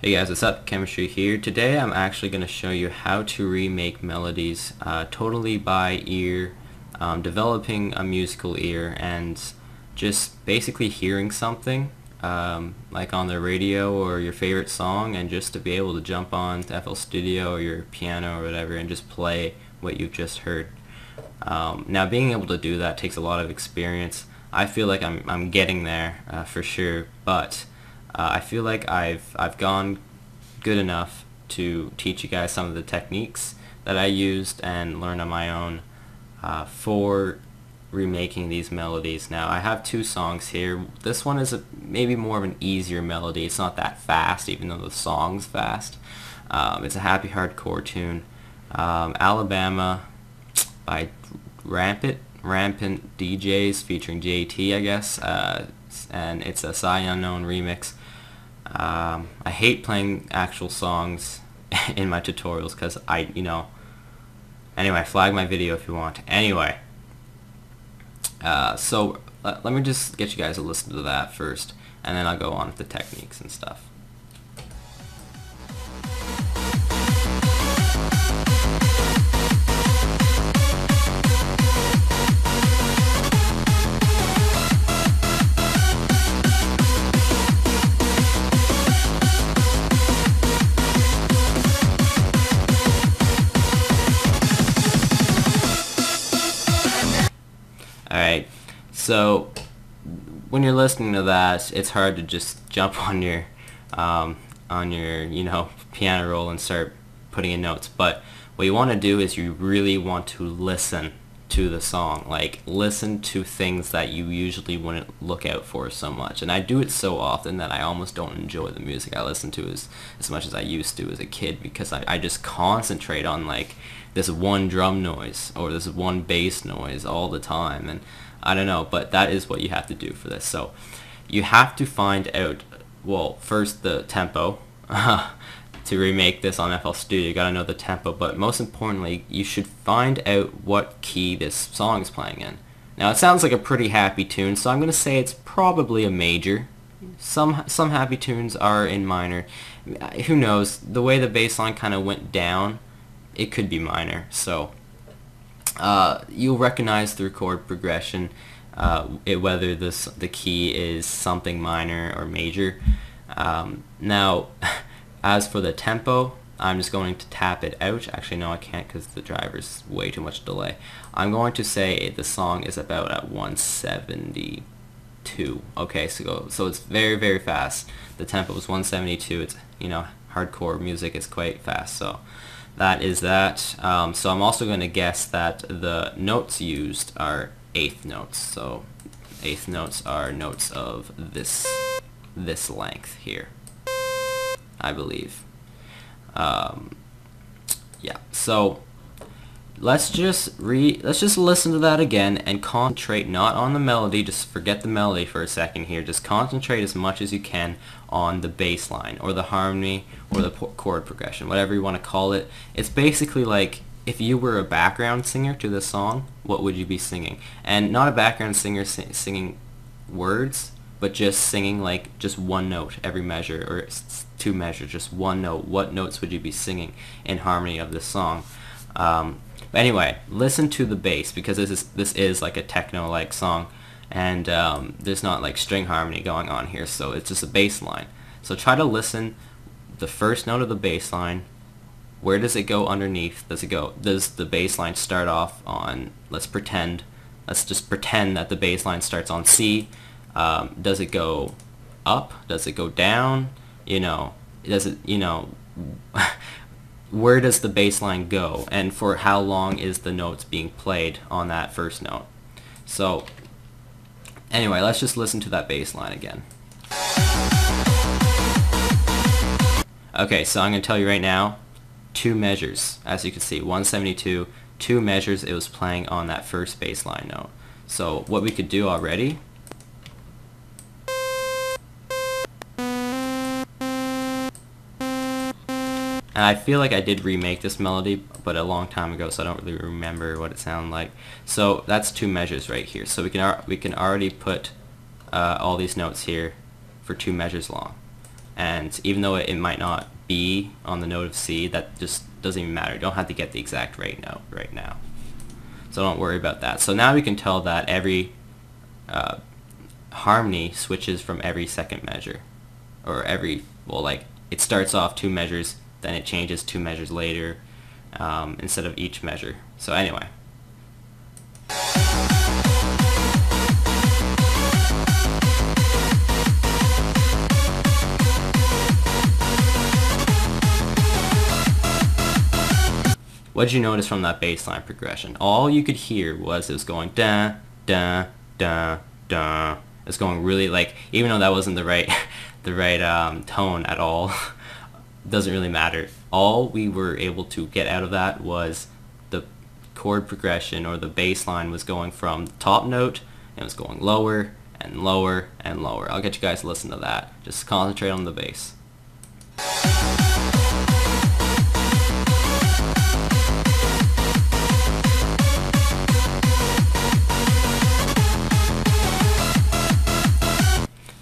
Hey guys, what's up? Chemistry here. Today I'm actually going to show you how to remake melodies totally by ear, developing a musical ear, and just basically hearing something like on the radio or your favorite song, and just to be able to jump on to FL Studio or your piano or whatever and just play what you've just heard. Now being able to do that takes a lot of experience. I feel like I'm getting there for sure, but I feel like I've gone good enough to teach you guys some of the techniques that I used and learned on my own for remaking these melodies. Now I have two songs here. This one is maybe more of an easier melody. It's not that fast, even though the song's fast. It's a happy hardcore tune. Alabama by Rampant DJs featuring JT, I guess, and it's a Psy Unknown remix. I hate playing actual songs in my tutorials because anyway, flag my video if you want. Anyway, so let me just get you guys to listen to that first, and then I'll go on with the techniques and stuff. Alright, so when you're listening to that, it's hard to just jump on your piano roll and start putting in notes. But what you want to do is you really want to listen to the song, like listen to things that you usually wouldn't look out for so much. And I do it so often that I almost don't enjoy the music I listen to as much as I used to as a kid, because I just concentrate on like this one drum noise or this one bass noise all the time, and I don't know, but that is what you have to do for this. So you have to find out, well, first the tempo. To remake this on FL Studio, you gotta know the tempo, but most importantly, you should find out what key this song is playing in. Now it sounds like a pretty happy tune, so I'm gonna say it's probably a major. Some happy tunes are in minor. Who knows? The way the bass line kind of went down, it could be minor. So you'll recognize through chord progression whether the key is something minor or major. Now, as for the tempo, I'm just going to tap it out. Actually, no, I can't because the driver's way too much delay. I'm going to say the song is about at 172. Okay, so it's very, very fast. The tempo is 172. It's, hardcore music is quite fast. So that is that. So I'm also going to guess that the notes used are eighth notes. So eighth notes are notes of this length here, I believe. Yeah, so let's just listen to that again and concentrate not on the melody. Just forget the melody for a second here. Just concentrate as much as you can on the bass line or the harmony or the chord progression, whatever you want to call it. It's basically like if you were a background singer to this song, what would you be singing? And not a background singer singing words, but just singing like just one note every measure, or two measures, just one note. What notes would you be singing in harmony of this song? But anyway, listen to the bass, because this is like a techno-like song, and there's not like string harmony going on here, so it's just a bass line. So try to listen the first note of the bass line. Where does it go underneath? Does the bass line start off on, let's just pretend that the bass line starts on C. Does it go up? Does it go down? Where does the bass line go? And for how long is the notes being played on that first note? So anyway, let's just listen to that bass line again. Okay, so I'm going to tell you right now, two measures. As you can see, 172, two measures it was playing on that first bass line note. So what we could do already, and I feel like I did remake this melody, but a long time ago, so I don't really remember what it sounded like. So that's two measures right here. So we can already put all these notes here for two measures long. And even though it might not be on the note of C, that just doesn't even matter. You don't have to get the exact right note right now. So don't worry about that. So now we can tell that every harmony switches from every second measure. Or every, well, like, it starts off 2 measures, then it changes 2 measures later, instead of each measure. So anyway. What did you notice from that bass line progression? All you could hear was it was going da da da da. It's going really, like, even though that wasn't the right tone at all, doesn't really matter. All we were able to get out of that was the chord progression, or the bass line was going from the top note and it was going lower and lower and lower. I'll get you guys to listen to that. Just concentrate on the bass.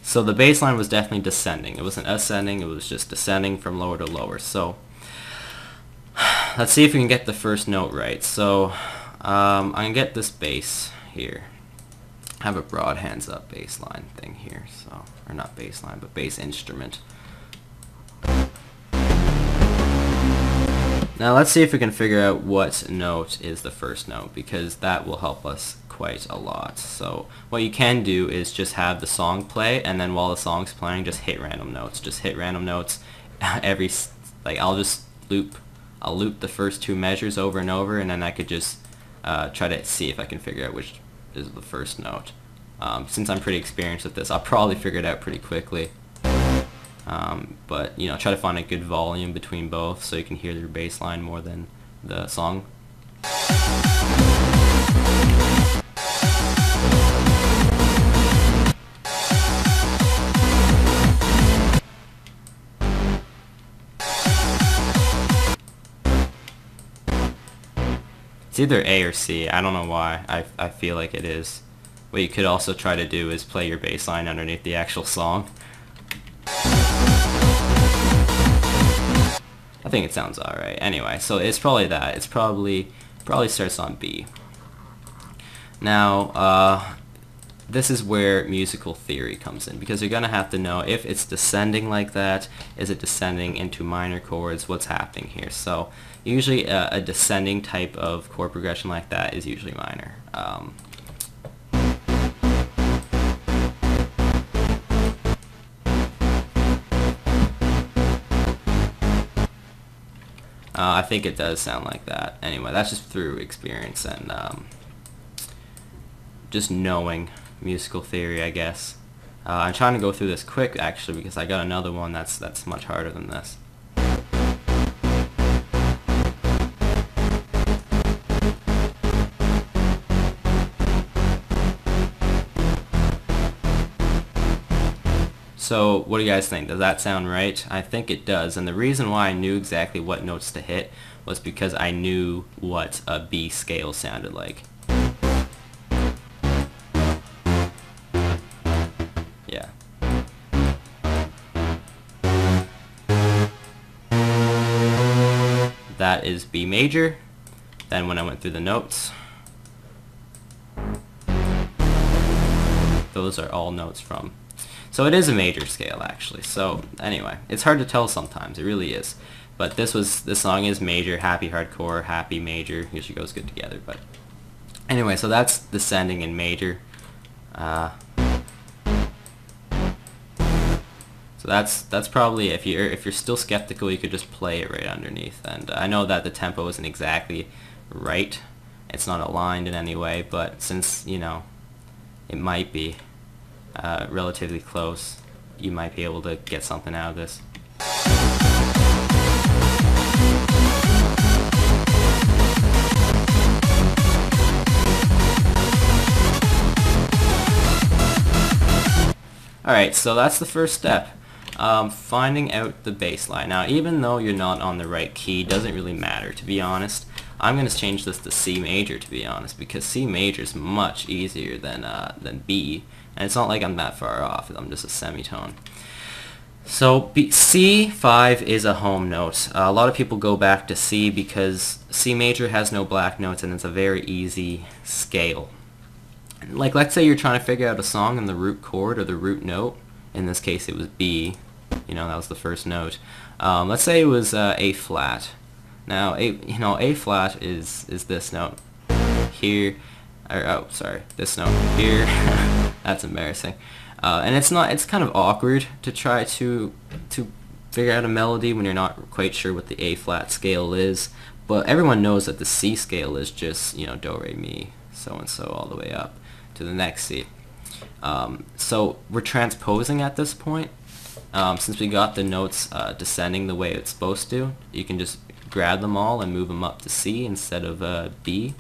So the bass line was definitely descending. It wasn't ascending, it was just descending from lower to lower. So let's see if we can get the first note right. So I'm going to get this bass here. I have a broad hands up bass line thing here. So, or not bass line, but bass instrument. Now let's see if we can figure out what note is the first note, because that will help us quite a lot. So what you can do is just have the song play, and then while the song's playing, just hit random notes. Just hit random notes every, like, I'll loop the first 2 measures over and over, and then I could just try to see if I can figure out which is the first note. Since I'm pretty experienced with this, I'll probably figure it out pretty quickly. But, you know, try to find a good volume between both so you can hear your bass line more than the song. It's either A or C. I don't know why. I feel like it is. What you could also try to do is play your bass line underneath the actual song. I think it sounds alright. Anyway, so it's probably that. It's probably starts on B. Now, this is where musical theory comes in, because you're going to have to know if it's descending like that, is it descending into minor chords, what's happening here. So usually a descending type of chord progression like that is usually minor. I think it does sound like that. Anyway, that's just through experience and just knowing musical theory, I guess. I'm trying to go through this quick, actually, because I got another one that's much harder than this. So what do you guys think? Does that sound right? I think it does, and the reason why I knew exactly what notes to hit was because I knew what a B scale sounded like. Yeah. That is B major. Then when I went through the notes, those are all notes from. So it is a major scale, actually. So anyway, it's hard to tell sometimes. It really is. But this song is major, happy hardcore, happy major. Usually goes good together. But anyway, so that's descending in major. So that's probably, if you're still skeptical, you could just play it right underneath. And I know that the tempo isn't exactly right. It's not aligned in any way, but since, you know, it might be relatively close, you might be able to get something out of this. Alright, so that's the first step. Finding out the bass line. Now, even though you're not on the right key, doesn't really matter, to be honest. I'm going to change this to C major, to be honest, because C major is much easier than B, and it's not like I'm that far off. I'm just a semitone. So C5 is a home note. A lot of people go back to C because C major has no black notes and it's a very easy scale. Like, let's say you're trying to figure out a song in the root chord or the root note. In this case it was B. You know, that was the first note. Let's say it was A flat. Now, A flat is this note here. Or, oh, sorry, this note here. That's embarrassing. And it's kind of awkward to try to figure out a melody when you're not quite sure what the A flat scale is. But everyone knows that the C scale is just, do, re, mi, so and so all the way up to the next C. So we're transposing at this point. Since we got the notes descending the way it's supposed to, you can just grab them all and move them up to C instead of B,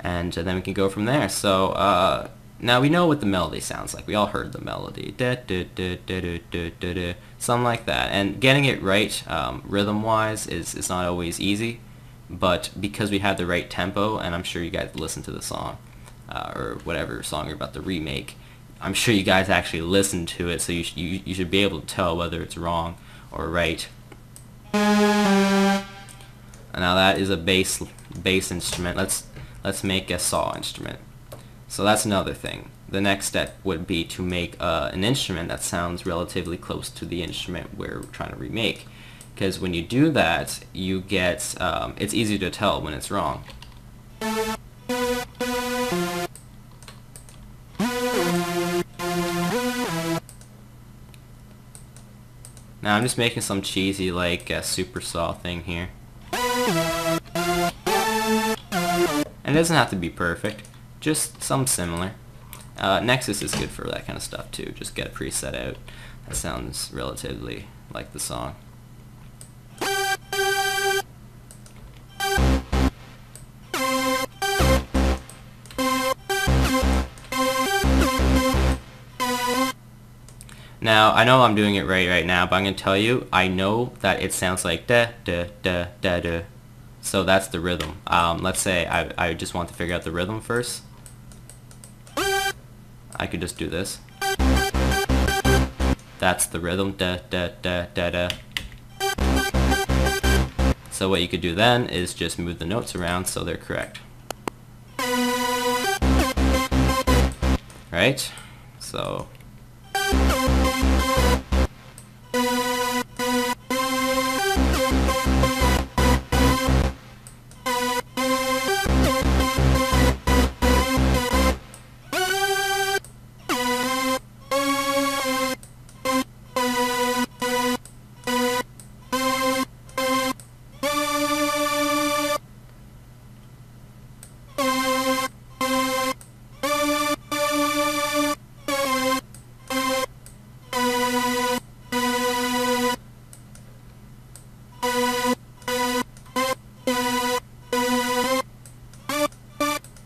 and then we can go from there. So now we know what the melody sounds like. We all heard the melody, da, da, da, da, da, da, da, da, something like that. And getting it right rhythm-wise is not always easy, but because we had the right tempo, and I'm sure you guys listen to the song, or whatever song you're about to remake, I'm sure you guys actually listened to it, so you should be able to tell whether it's wrong or right. And now that is a bass instrument. Let's make a saw instrument. So that's another thing. The next step would be to make an instrument that sounds relatively close to the instrument we're trying to remake. Because when you do that, you get it's easy to tell when it's wrong. Now I'm just making some cheesy like super saw thing here. And it doesn't have to be perfect, just some similar. Nexus is good for that kind of stuff too. Just get a preset out that sounds relatively like the song. Now, I know I'm doing it right now, but I'm going to tell you, I know that it sounds like da da da da da. So that's the rhythm. Let's say I just want to figure out the rhythm first. I could just do this. That's the rhythm, da da da da da. So what you could do then is just move the notes around so they're correct. Right? So...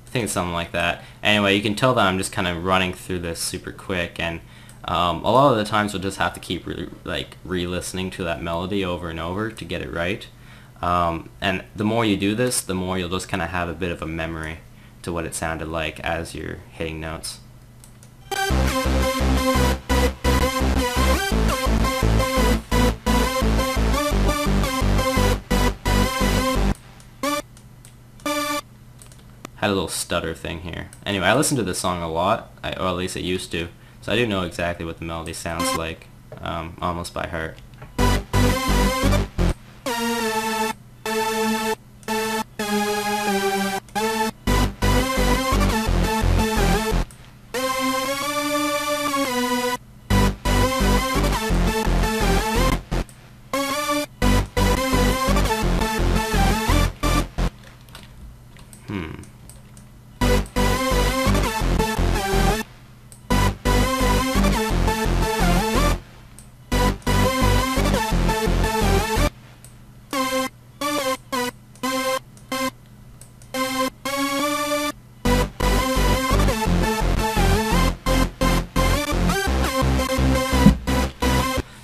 I think it's something like that. Anyway, you can tell that I'm just kind of running through this super quick, and a lot of the times we'll just have to keep re-listening to that melody over and over to get it right. And the more you do this, the more you'll just kind of have a bit of a memory to what it sounded like as you're hitting notes. Had a little stutter thing here. Anyway, I listen to this song a lot, or at least I used to, so I do know exactly what the melody sounds like, almost by heart.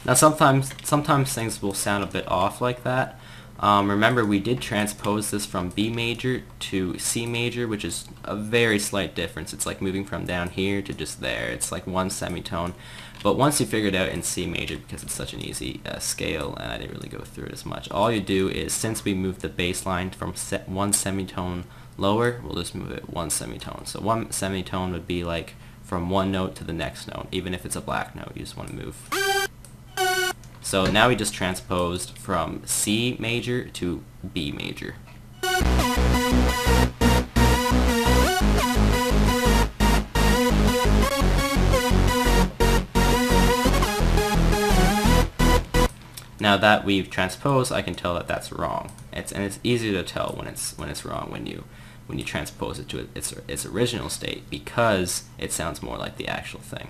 Now sometimes things will sound a bit off like that, Remember, we did transpose this from B major to C major, which is a very slight difference. It's like moving from down here to just there. It's like one semitone. But once you figure it out in C major, because it's such an easy scale, and I didn't really go through it as much, all you do is, since we moved the bass line from one semitone lower, we'll just move it one semitone. So one semitone would be like from one note to the next note. Even if it's a black note, you just want to move. So now we just transposed from C major to B major. Now that we've transposed, I can tell that that's wrong. And it's easier to tell when it's wrong when you transpose it to its original state, because it sounds more like the actual thing.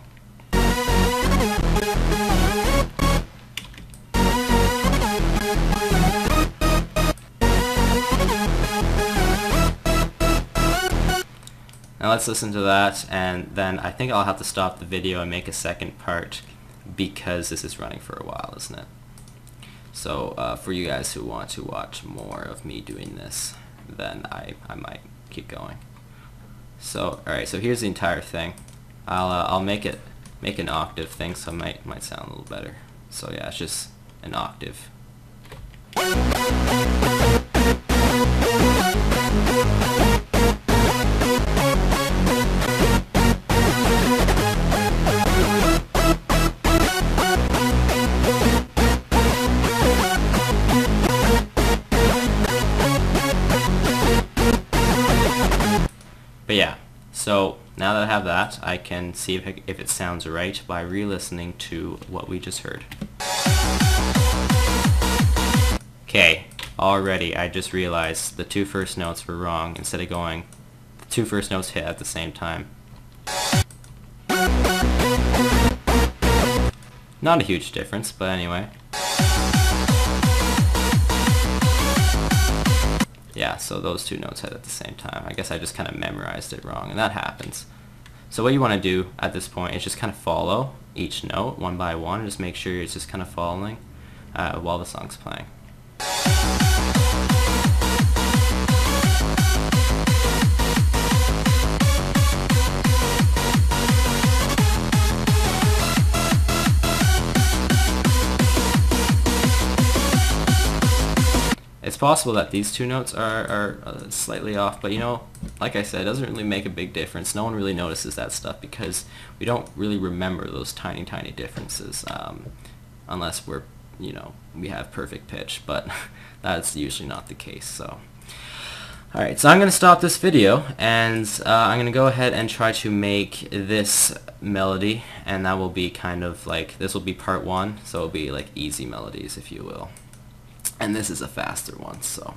Now let's listen to that, and then I think I'll have to stop the video and make a second part, because this is running for a while, isn't it? So for you guys who want to watch more of me doing this, then I might keep going. So alright, so here's the entire thing. I'll make an octave thing, so it might sound a little better. So yeah, it's just an octave. But yeah, so now that I have that, I can see if it sounds right by re-listening to what we just heard. Okay, already I just realized the two first notes were wrong. Instead of going, the two first notes hit at the same time. Not a huge difference, but anyway. Yeah, so those two notes hit at the same time. I guess I just kind of memorized it wrong, and that happens. So what you want to do at this point is just kind of follow each note one by one, and just make sure it's just kind of following while the song's playing. It's possible that these two notes are slightly off, but you know, like I said, it doesn't really make a big difference. No one really notices that stuff because we don't really remember those tiny differences unless we have perfect pitch, but that's usually not the case. So alright, so I'm going to stop this video, and I'm going to go ahead and try to make this melody, and that will be kind of like, this will be part one, so it'll be like easy melodies, if you will. And this is a faster one, so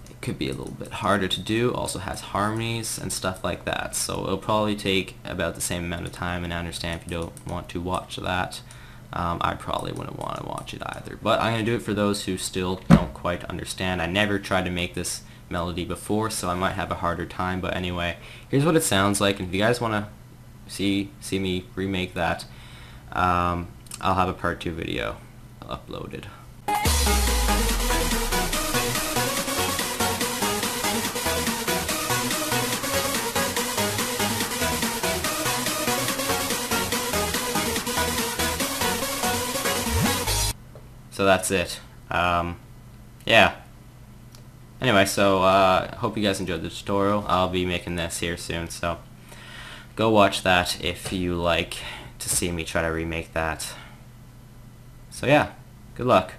it could be a little bit harder to do. Also has harmonies and stuff like that, so it'll probably take about the same amount of time, and I understand if you don't want to watch that. I probably wouldn't want to watch it either, but I'm going to do it for those who still don't quite understand. I never tried to make this melody before, so I might have a harder time, but anyway, here's what it sounds like, and if you guys want to see me remake that, I'll have a part 2 video uploaded. So that's it. Yeah. Anyway, so hope you guys enjoyed the tutorial. I'll be making this here soon, so go watch that if you like to see me try to remake that. So yeah, good luck.